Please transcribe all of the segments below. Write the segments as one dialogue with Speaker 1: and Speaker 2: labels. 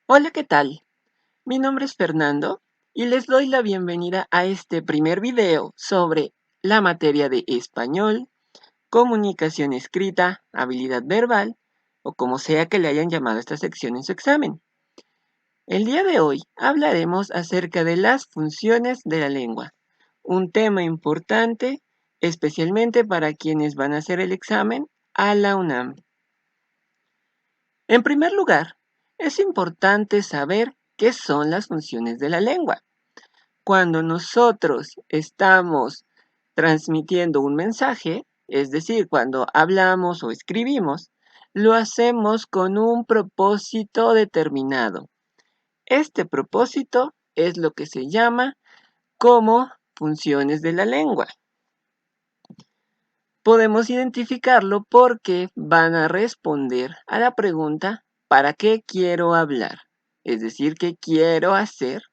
Speaker 1: Hola, ¿qué tal? Mi nombre es Fernando y les doy la bienvenida a este primer video sobre la materia de español, comunicación escrita, habilidad verbal o como sea que le hayan llamado a esta sección en su examen. El día de hoy hablaremos acerca de las funciones de la lengua, un tema importante especialmente para quienes van a hacer el examen a la UNAM. En primer lugar, es importante saber qué son las funciones de la lengua. Cuando nosotros estamos transmitiendo un mensaje, es decir, cuando hablamos o escribimos, lo hacemos con un propósito determinado. Este propósito es lo que se llama como funciones de la lengua. Podemos identificarlo porque van a responder a la pregunta ¿para qué quiero hablar? Es decir, ¿qué quiero hacer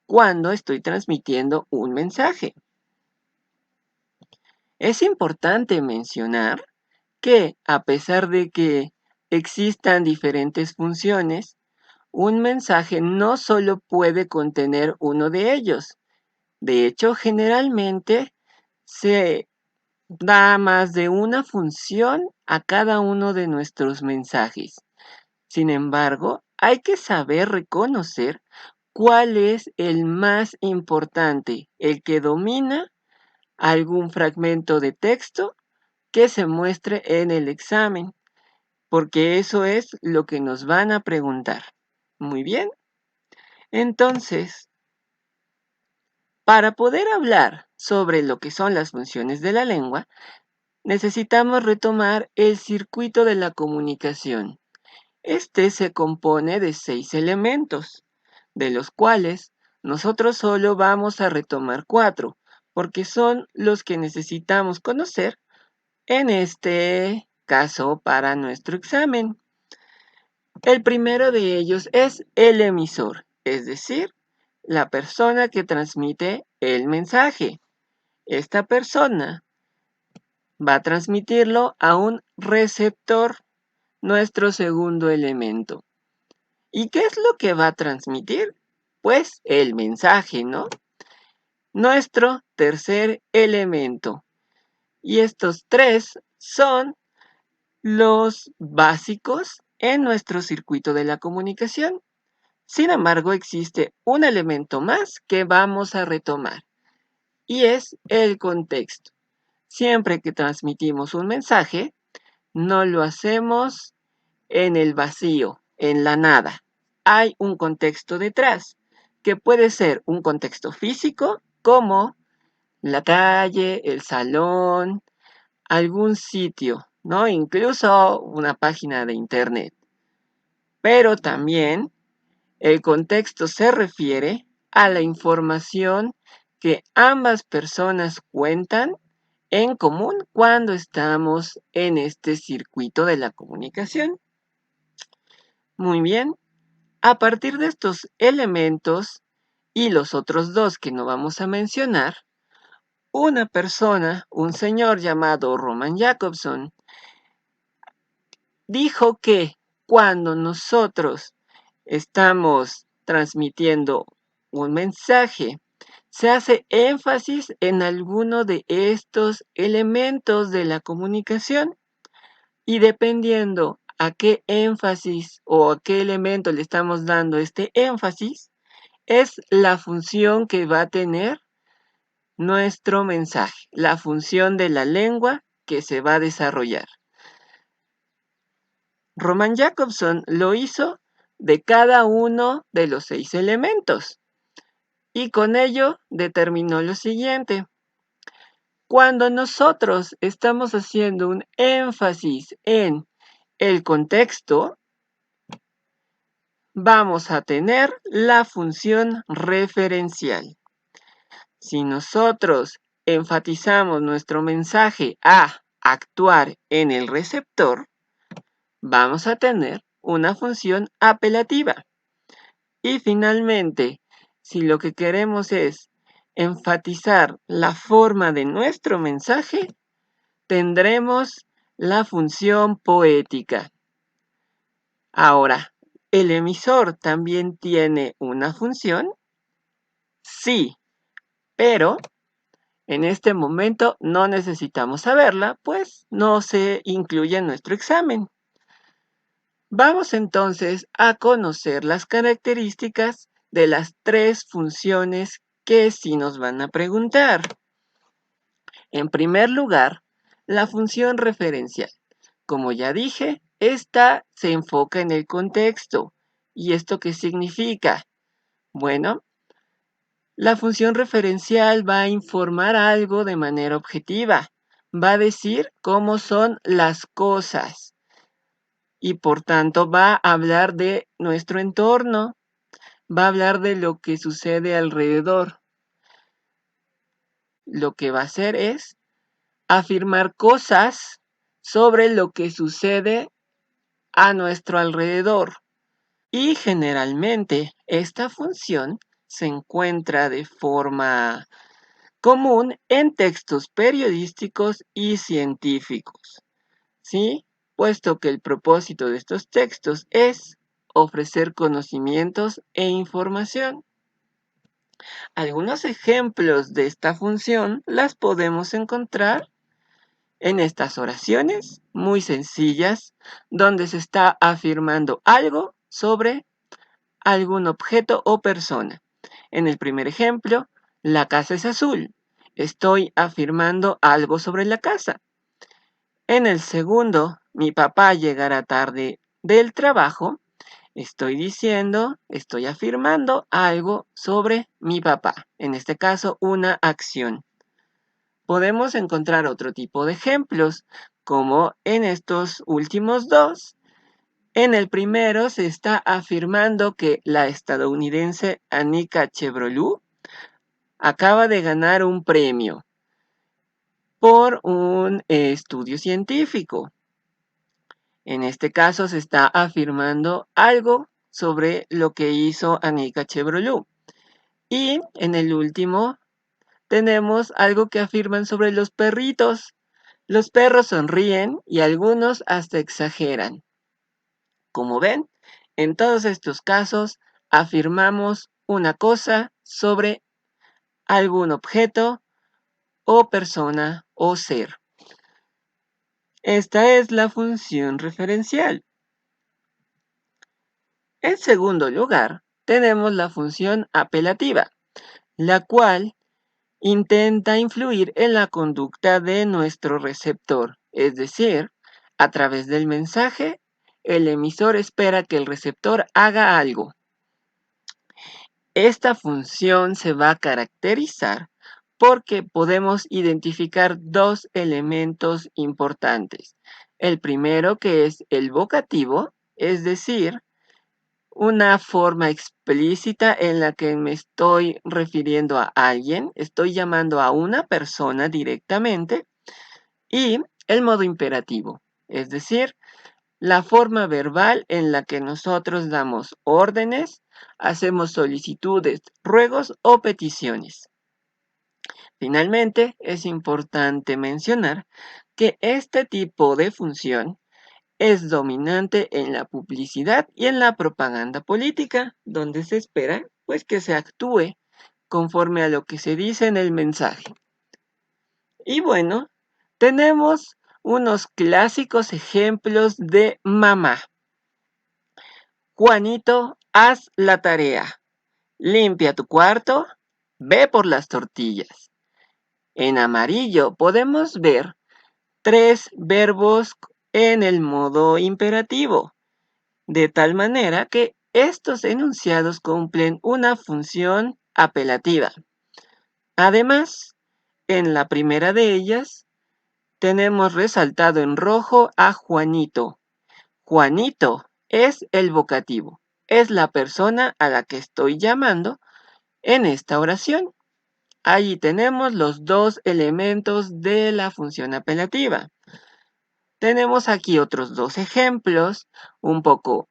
Speaker 1: cuando estoy transmitiendo un mensaje? Es importante mencionar que a pesar de que existan diferentes funciones, un mensaje no solo puede contener uno de ellos. De hecho, generalmente se da más de una función a cada uno de nuestros mensajes. Sin embargo, hay que saber reconocer cuál es el más importante, el que domina algún fragmento de texto que se muestre en el examen, porque eso es lo que nos van a preguntar. Muy bien. Entonces, para poder hablar sobre lo que son las funciones de la lengua, necesitamos retomar el circuito de la comunicación. Este se compone de 6 elementos, de los cuales nosotros solo vamos a retomar 4, porque son los que necesitamos conocer en este caso para nuestro examen. El primero de ellos es el emisor, es decir, la persona que transmite el mensaje. Esta persona va a transmitirlo a un receptor, nuestro segundo elemento. ¿Y qué es lo que va a transmitir? Pues el mensaje, ¿no? Nuestro tercer elemento. Y estos tres son los básicos en nuestro circuito de la comunicación. Sin embargo, existe un elemento más que vamos a retomar y es el contexto. Siempre que transmitimos un mensaje, no lo hacemos en el vacío, en la nada. Hay un contexto detrás, que puede ser un contexto físico, como la calle, el salón, algún sitio, ¿no? Incluso una página de internet. Pero también el contexto se refiere a la información que ambas personas cuentan en común cuando estamos en este circuito de la comunicación. Muy bien, a partir de estos elementos y los otros dos que no vamos a mencionar, una persona, un señor llamado Roman Jakobson, dijo que cuando nosotros estamos transmitiendo un mensaje, se hace énfasis en alguno de estos elementos de la comunicación y dependiendo a qué énfasis o a qué elemento le estamos dando este énfasis, es la función que va a tener nuestro mensaje, la función de la lengua que se va a desarrollar. Roman Jakobson lo hizo de cada uno de los 6 elementos y con ello determinó lo siguiente. Cuando nosotros estamos haciendo un énfasis en el contexto, vamos a tener la función referencial. Si nosotros enfatizamos nuestro mensaje a actuar en el receptor, vamos a tener una función apelativa. Y finalmente, si lo que queremos es enfatizar la forma de nuestro mensaje, tendremos la función poética. Ahora, ¿El emisor también tiene una función? Sí, pero en este momento no necesitamos saberla, pues no se incluye en nuestro examen. Vamos entonces a conocer las características de las tres funciones que sí nos van a preguntar. En primer lugar, la función referencial. Como ya dije, esta se enfoca en el contexto. ¿Y esto qué significa? Bueno, la función referencial va a informar algo de manera objetiva. Va a decir cómo son las cosas y por tanto va a hablar de nuestro entorno, va a hablar de lo que sucede alrededor. Lo que va a hacer es afirmar cosas sobre lo que sucede a nuestro alrededor. Y generalmente esta función se encuentra de forma común en textos periodísticos y científicos, ¿sí? Puesto que el propósito de estos textos es ofrecer conocimientos e información. Algunos ejemplos de esta función las podemos encontrar en estas oraciones muy sencillas, donde se está afirmando algo sobre algún objeto o persona. En el primer ejemplo, la casa es azul. Estoy afirmando algo sobre la casa. En el segundo, mi papá llegará tarde del trabajo. Estoy afirmando algo sobre mi papá. En este caso, una acción. Podemos encontrar otro tipo de ejemplos, como en estos últimos dos. En el primero se está afirmando que la estadounidense Anika Chevrolet acaba de ganar un premio por un estudio científico. En este caso se está afirmando algo sobre lo que hizo Anika Chevrolet. Y en el último tenemos algo que afirman sobre los perritos. Los perros sonríen y algunos hasta exageran. Como ven, en todos estos casos afirmamos una cosa sobre algún objeto o persona o ser. Esta es la función referencial. En segundo lugar, tenemos la función apelativa, la cual intenta influir en la conducta de nuestro receptor, es decir, a través del mensaje, el emisor espera que el receptor haga algo. Esta función se va a caracterizar porque podemos identificar dos elementos importantes. El primero, que es el vocativo, es decir, una forma explícita en la que me estoy refiriendo a alguien, estoy llamando a una persona directamente, y el modo imperativo, es decir, la forma verbal en la que nosotros damos órdenes, hacemos solicitudes, ruegos o peticiones. Finalmente, es importante mencionar que este tipo de función es dominante en la publicidad y en la propaganda política, donde se espera pues que se actúe conforme a lo que se dice en el mensaje. Y bueno, tenemos unos clásicos ejemplos de mamá. Juanito, haz la tarea. Limpia tu cuarto. Ve por las tortillas. En amarillo podemos ver tres verbos en el modo imperativo, de tal manera que estos enunciados cumplen una función apelativa. Además, en la primera de ellas, tenemos resaltado en rojo a Juanito. Juanito es el vocativo, es la persona a la que estoy llamando en esta oración. Allí tenemos los dos elementos de la función apelativa. Tenemos aquí otros dos ejemplos, un poco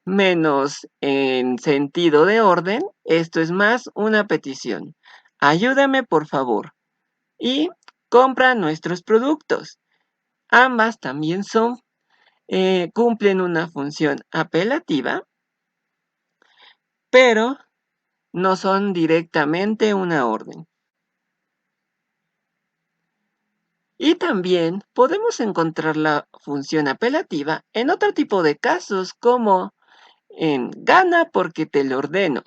Speaker 1: menos en sentido de orden. Esto es más una petición. Ayúdame, por favor. Y compra nuestros productos. Ambas también cumplen una función apelativa pero no son directamente una orden. Y también podemos encontrar la función apelativa en otro tipo de casos, como en gana porque te lo ordeno,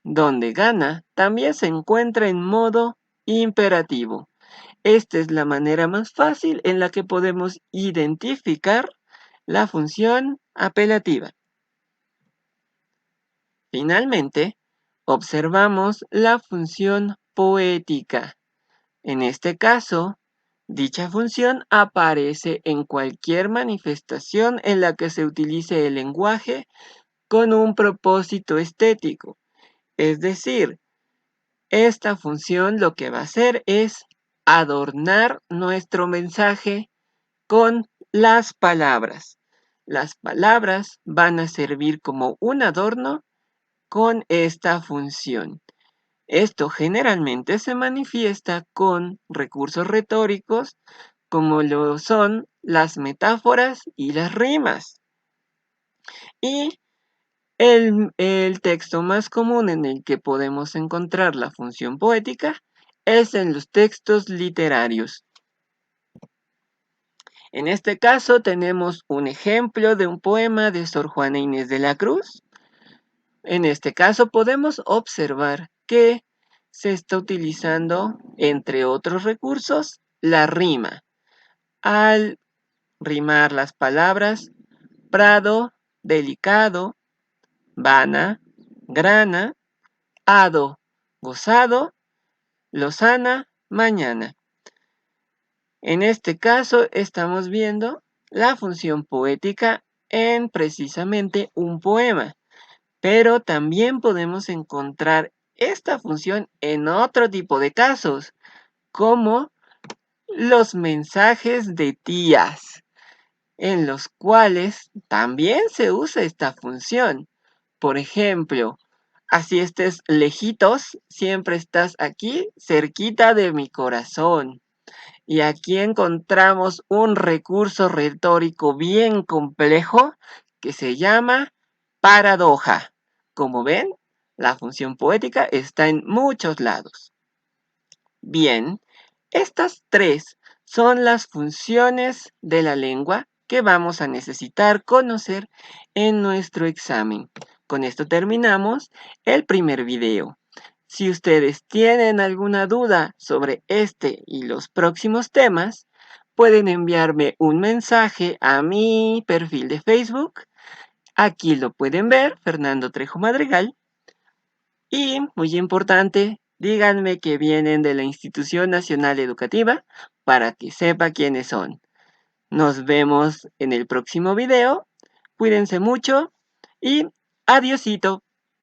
Speaker 1: donde gana también se encuentra en modo imperativo. Esta es la manera más fácil en la que podemos identificar la función apelativa. Finalmente, observamos la función poética. En este caso, dicha función aparece en cualquier manifestación en la que se utilice el lenguaje con un propósito estético. Es decir, esta función lo que va a hacer es adornar nuestro mensaje con las palabras. Las palabras van a servir como un adorno con esta función. Esto generalmente se manifiesta con recursos retóricos como lo son las metáforas y las rimas. Y el texto más común en el que podemos encontrar la función poética es en los textos literarios. En este caso tenemos un ejemplo de un poema de Sor Juana Inés de la Cruz. En este caso podemos observar que se está utilizando, entre otros recursos, la rima. Al rimar las palabras prado, delicado, vana, grana, hado, gozado, lozana, mañana. En este caso estamos viendo la función poética en precisamente un poema, pero también podemos encontrar esta función en otro tipo de casos, como los mensajes de tías, en los cuales también se usa esta función. Por ejemplo, así estés lejitos, siempre estás aquí, cerquita de mi corazón. Y aquí encontramos un recurso retórico bien complejo que se llama paradoja. Como ven, la función poética está en muchos lados. Bien, estas tres son las funciones de la lengua que vamos a necesitar conocer en nuestro examen. Con esto terminamos el primer video. Si ustedes tienen alguna duda sobre este y los próximos temas, pueden enviarme un mensaje a mi perfil de Facebook. Aquí lo pueden ver, Fernando Trejo Madrigal. Y, muy importante, díganme que vienen de la Institución Nacional Educativa para que sepa quiénes son. Nos vemos en el próximo video. Cuídense mucho y adiosito.